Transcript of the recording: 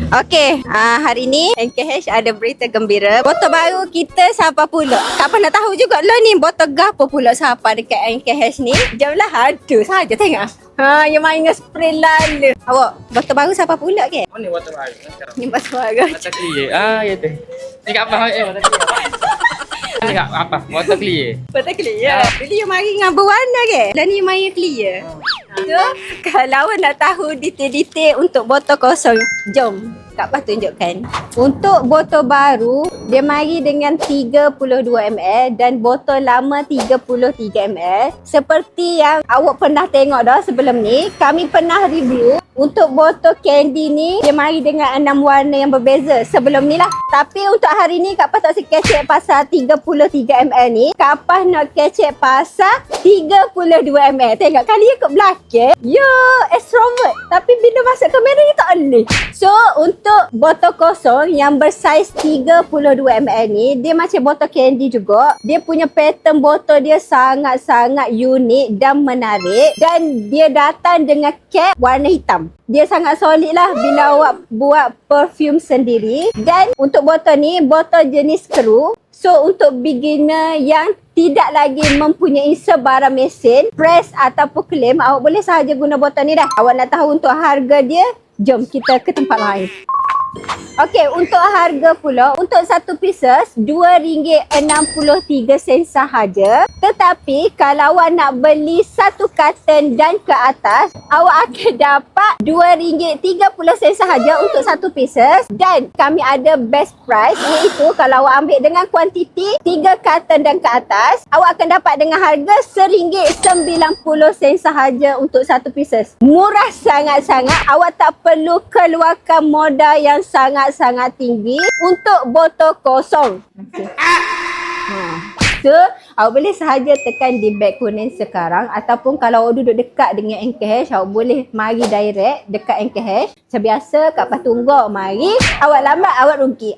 Okey, hari ni NKH ada berita gembira. Botol baru kita sampai pula. Tak pernah tahu juga lah ni botol gapo pula sampai dekat NKH ni. Jomlah ada saja tengok. Yang main dengan spray lalu. Awak, botol baru sampai pula ke? Oh ni botol baru. Ni botol baru. Botol clear. Ya tu. Ni kat apa? Botol clear. Ni kat apa? Botol clear. Botol clear. Jadi yang mari dengan berwarna ke? Dan ni main clear. So, kalau awak nak tahu detail-detail untuk botol kosong, jom Kak Pah tunjukkan. Untuk botol baru, dia mari dengan 32ml dan botol lama 33ml. Seperti yang awak pernah tengok dah sebelum ni, kami pernah review. Untuk botol candy ni, dia mari dengan 6 warna yang berbeza sebelum ni lah. Tapi untuk hari ni, Kak Pah tak kecek pasal 33ml ni. Kak Pah nak kecek pasal 32ml. Tengok, kali dia kat belakang. Ya, extrovert. Tapi bila masuk kamera ni tak boleh. So, untuk botol kosong yang bersaiz 32ml ni, dia macam botol candy juga. Dia punya pattern botol dia sangat-sangat unik dan menarik. Dan dia datang dengan cap warna hitam. Dia sangat solid lah bila awak buat perfume sendiri. Dan untuk botol ni, botol jenis skru. So, untuk beginner yang tidak lagi mempunyai sebarang mesin, press ataupun klem, awak boleh sahaja guna botol ni dah. Awak nak tahu untuk harga dia? Jom kita ke tempat lain. Okey, untuk harga pula, untuk satu pieces RM2.63 sahaja. Tetapi kalau awak nak beli satu carton dan ke atas, awak akan dapat RM2.30 sahaja untuk satu pieces. Dan kami ada best price, iaitu kalau awak ambil dengan kuantiti 3 carton dan ke atas, awak akan dapat dengan harga RM1.90 sahaja untuk satu pieces. Murah sangat-sangat. Awak tak perlu keluarkan modal yang sangat-sangat tinggi untuk botol kosong. Okay. So, awak boleh sahaja tekan di back kuning sekarang, ataupun kalau awak duduk dekat dengan NKH, awak boleh mari direct dekat NKH. Sebiasa Kak Pah tunggu, mari. Awak lambat, awak rugi.